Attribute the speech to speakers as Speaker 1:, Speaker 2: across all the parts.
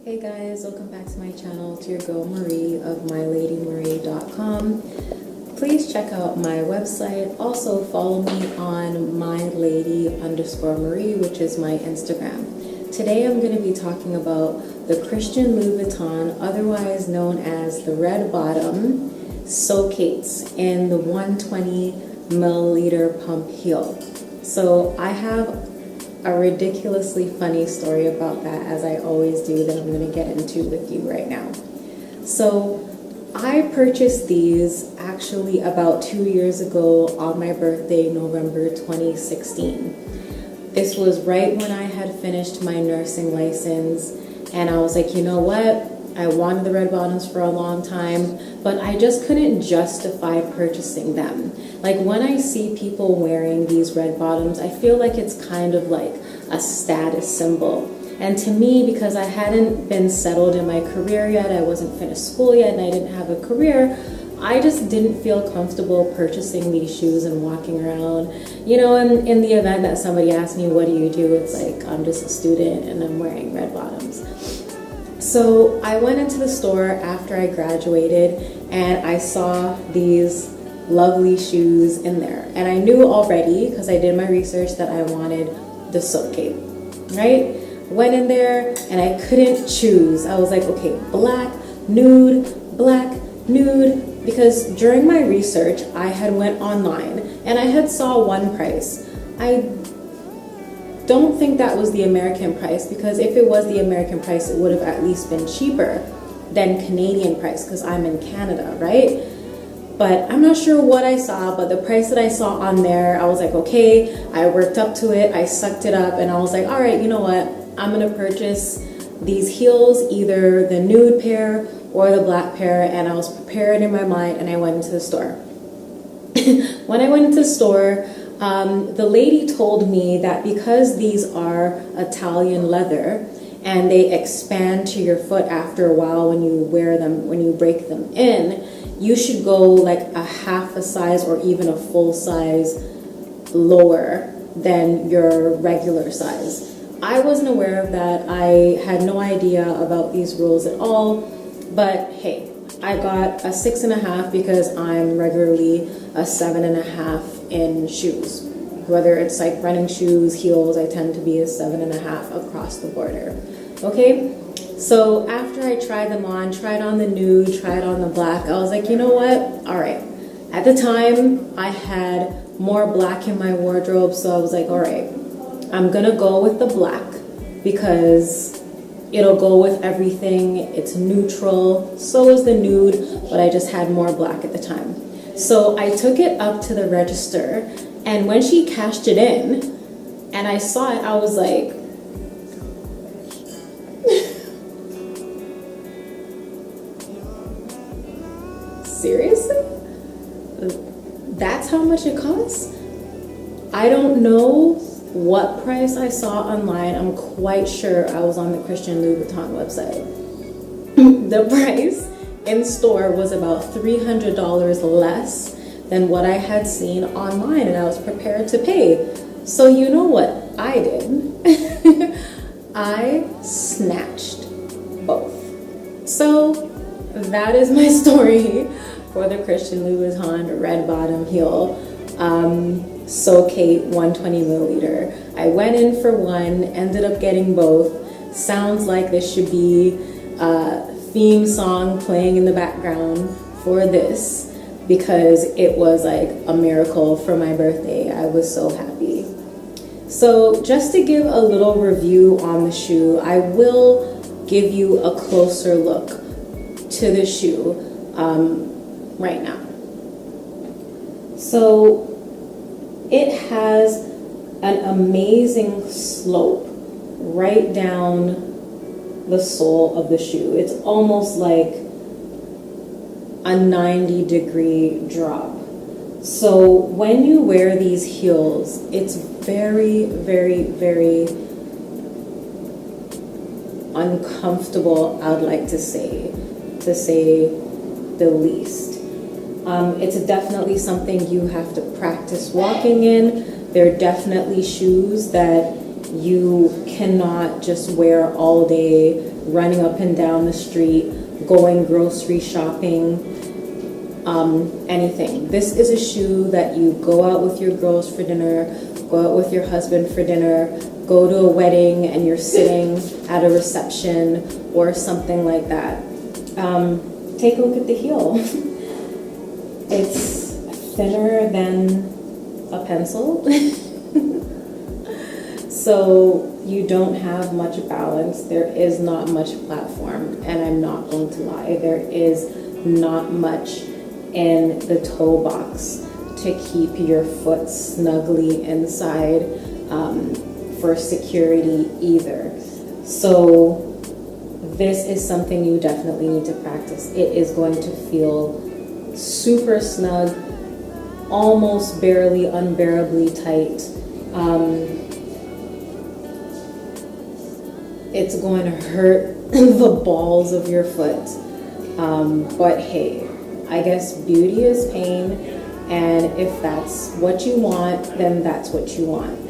Speaker 1: Hey guys, welcome back to my channel. It's your girl Marie of MyLadyMarie.com. Please check out my website. Also follow me on MyLady_Marie, which is my Instagram. Today I'm going to be talking about the Christian Louboutin, otherwise known as the Red Bottom So Kate in the 120 milliliter pump heel. So I have a ridiculously funny story about that, as I always do, that I'm going to get into with you right now. So I purchased these actually about 2 years ago on my birthday, November 2016. This was right when I had finished my nursing license, and I was like, you know what? I wanted the red bottoms for a long time, but I just couldn't justify purchasing them. Like when I see people wearing these red bottoms, I feel like it's kind of like a status symbol. And to me, because I hadn't been settled in my career yet, I wasn't finished school yet, and I didn't have a career, I just didn't feel comfortable purchasing these shoes and walking around. You know, in the event that somebody asked me, what do you do? It's like, I'm just a student and I'm wearing red bottoms. So I went into the store after I graduated and I saw these lovely shoes in there. And I knew already, because I did my research, that I wanted the So Kate, right? Went in there and I couldn't choose. I was like, okay, black, nude, because during my research, I had went online and I had saw one price. I don't think that was the American price, because if it was the American price, it would have at least been cheaper than Canadian price, because I'm in Canada, right? But I'm not sure what I saw, but the price that I saw on there, I was like, okay, I worked up to it, I sucked it up, and I was like, all right, you know what? I'm gonna purchase these heels, either the nude pair or the black pair, and I was prepared in my mind, and I went into the store. When I went into the store, the lady told me that because these are Italian leather and they expand to your foot after a while when you wear them, when you break them in, you should go like a half a size or even a full size lower than your regular size. I wasn't aware of that. I had no idea about these rules at all, but hey, I got a 6.5 because I'm regularly a 7.5 in shoes. Whether it's like running shoes, heels, I tend to be a 7.5 across the border. Okay, so after I tried them on, tried on the nude, tried on the black, I was like, you know what? All right. At the time, I had more black in my wardrobe, so I was like, all right, I'm gonna go with the black because it'll go with everything. It's neutral. So is the nude, but I just had more black at the time. So I took it up to the register, and when she cashed it in and I saw it, I was like, seriously? That's how much it costs? I don't know what price I saw online. I'm quite sure I was on the Christian Louboutin website. The price in store was about $300 less than what I had seen online, and I was prepared to pay. So you know what I did? I snatched both. So that is my story for the Christian Louboutin red bottom heel So Kate 120 milliliter. I went in for one, ended up getting both. Sounds like this should be a theme song playing in the background for this, because it was like a miracle for my birthday. I was so happy. So just to give a little review on the shoe, I will give you a closer look to the shoe right now. So it has an amazing slope right down the sole of the shoe. It's almost like a 90-degree drop. So when you wear these heels, it's very, very, very uncomfortable, I'd like to say the least. It's definitely something you have to practice walking in. They're definitely shoes that you cannot just wear all day running up and down the street, going grocery shopping, anything. This is a shoe that you go out with your girls for dinner, go out with your husband for dinner, go to a wedding and you're sitting at a reception or something like that. Take a look at the heel. It's thinner than a pencil. So you don't have much balance. There is not much platform, and I'm not going to lie, there is not much in the toe box to keep your foot snugly inside for security either. So this is something you definitely need to practice. It is going to feel super snug, almost barely unbearably tight. It's going to hurt the balls of your foot. But hey, I guess beauty is pain, and if that's what you want, then that's what you want.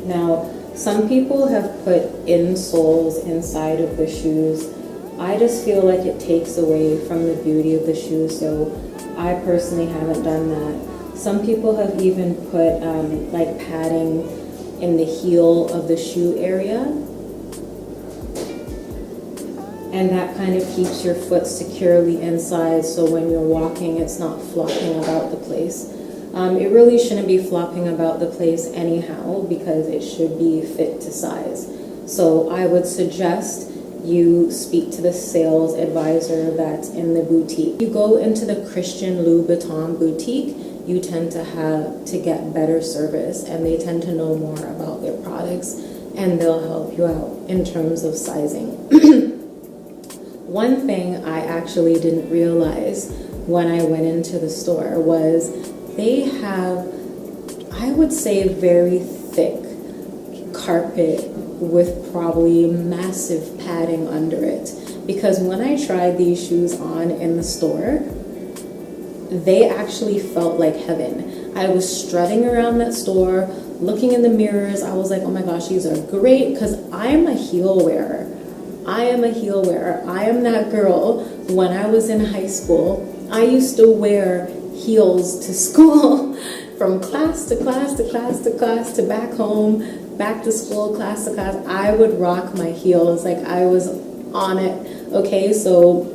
Speaker 1: Now, some people have put insoles inside of the shoes. I just feel like it takes away from the beauty of the shoe, so I personally haven't done that. Some people have even put like padding in the heel of the shoe area, and that kind of keeps your foot securely inside, so when you're walking, it's not flopping about the place. It really shouldn't be flopping about the place anyhow, because it should be fit to size. So I would suggest you speak to the sales advisor that's in the boutique. You go into the Christian Louboutin boutique, you tend to get better service, and they tend to know more about their products, and they'll help you out in terms of sizing. One thing I actually didn't realize when I went into the store was they have, I would say, very thick carpet with probably massive padding under it. Because when I tried these shoes on in the store, they actually felt like heaven. I was strutting around that store, looking in the mirrors. I was like, oh my gosh, these are great, because I'm a heel wearer. I am a heel wearer. I am that girl. When I was in high school, I used to wear heels to school, from class to class to class to class to back home, back to school, class to class. I would rock my heels like I was on it. Okay, so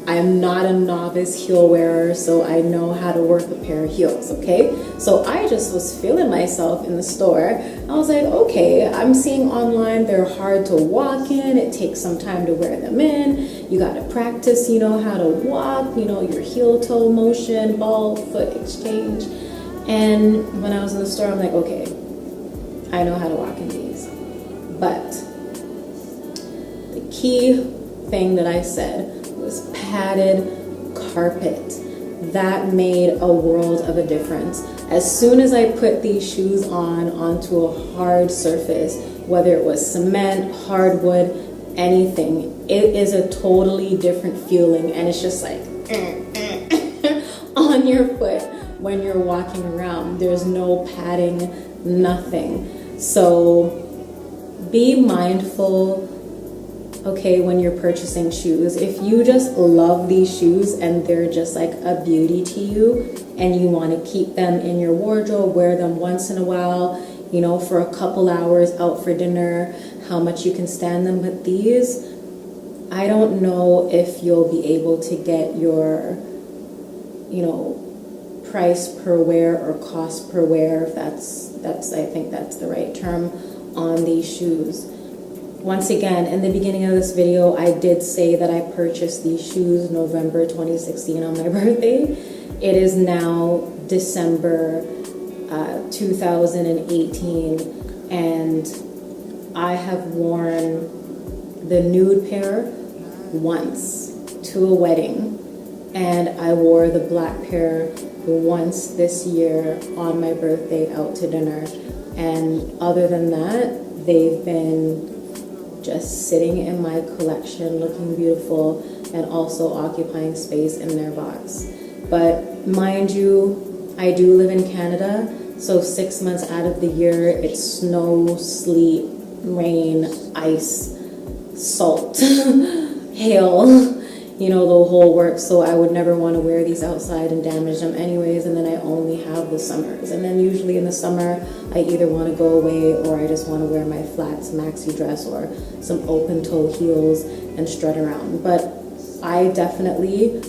Speaker 1: I'm not a novice heel wearer, so I know how to work a pair of heels, okay? So I just was feeling myself in the store. I was like, okay, I'm seeing online they're hard to walk in. It takes some time to wear them in. You got to practice, how to walk, your heel-toe motion, ball-foot exchange. And when I was in the store, I'm like, okay, I know how to walk in these. But the key thing that I said was padded carpet. That made a world of a difference. As soon as I put these shoes onto a hard surface, whether it was cement, hardwood, anything, it is a totally different feeling, and it's just like on your foot when you're walking around. There's no padding, nothing. So be mindful, okay, when you're purchasing shoes. If you just love these shoes and they're just like a beauty to you, and you want to keep them in your wardrobe, wear them once in a while, for a couple hours out for dinner, how much you can stand them. But these, I don't know if you'll be able to get your, price per wear or cost per wear, if that's I think that's the right term, on these shoes. Once again, in the beginning of this video, I did say that I purchased these shoes November 2016 on my birthday. It is now December 2018, and I have worn the nude pair once to a wedding, and I wore the black pair once this year on my birthday out to dinner. And other than that, they've been just sitting in my collection looking beautiful and also occupying space in their box. But mind you, I do live in Canada, so 6 months out of the year it's snow, sleet, rain, ice, salt, hail, you know, the whole works. So I would never want to wear these outside and damage them anyways. And then I only have the summers. And then usually in the summer, I either want to go away or I just want to wear my flats maxi dress or some open toe heels and strut around. But I definitely,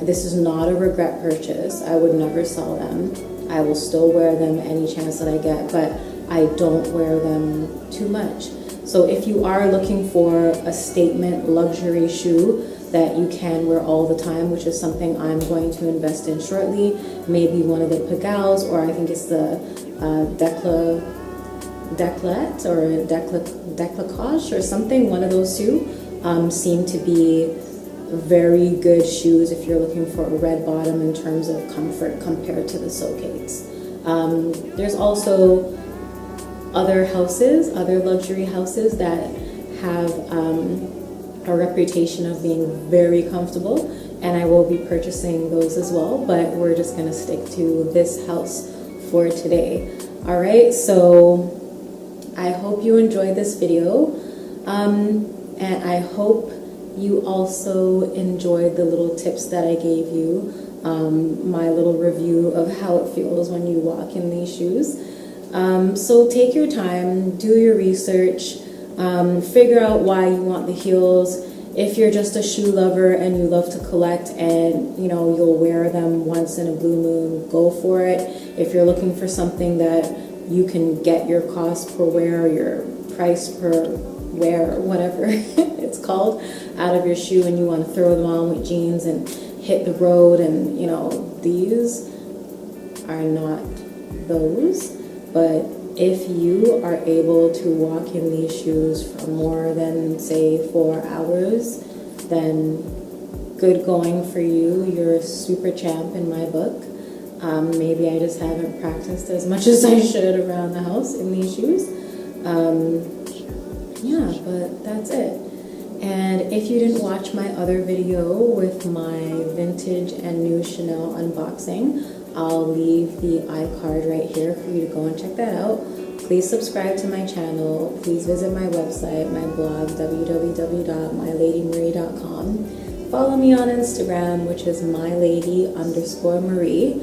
Speaker 1: this is not a regret purchase. I would never sell them. I will still wear them any chance that I get, but I don't wear them too much. So if you are looking for a statement luxury shoe that you can wear all the time, which is something I'm going to invest in shortly, maybe one of the Pagals, or I think it's the Declet or Declacage or something, one of those two, seem to be very good shoes if you're looking for a red bottom in terms of comfort compared to the So Kates. There's also other houses, other luxury houses that have a reputation of being very comfortable, and I will be purchasing those as well, but we're just going to stick to this house for today. All right, so I hope you enjoyed this video, and I hope you also enjoyed the little tips that I gave you, my little review of how it feels when you walk in these shoes. So take your time, do your research, figure out why you want the heels. If you're just a shoe lover and you love to collect and you know you'll wear them once in a blue moon, go for it. If you're looking for something that you can get your cost per wear, your price per wear, whatever it's called, out of your shoe, and you want to throw them on with jeans and hit the road, and you know, these are not those. But if you are able to walk in these shoes for more than, say, 4 hours, then good going for you. You're a super champ in my book. Maybe I just haven't practiced as much as I should around the house in these shoes. Yeah, but that's it. And if you didn't watch my other video with my vintage and new Chanel unboxing, I'll leave the iCard right here for you to go and check that out. Please subscribe to my channel. Please visit my website, my blog, www.MyLadyMarie.com. Follow me on Instagram, which is MyLady_Marie,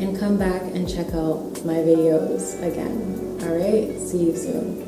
Speaker 1: and come back and check out my videos again. All right, see you soon.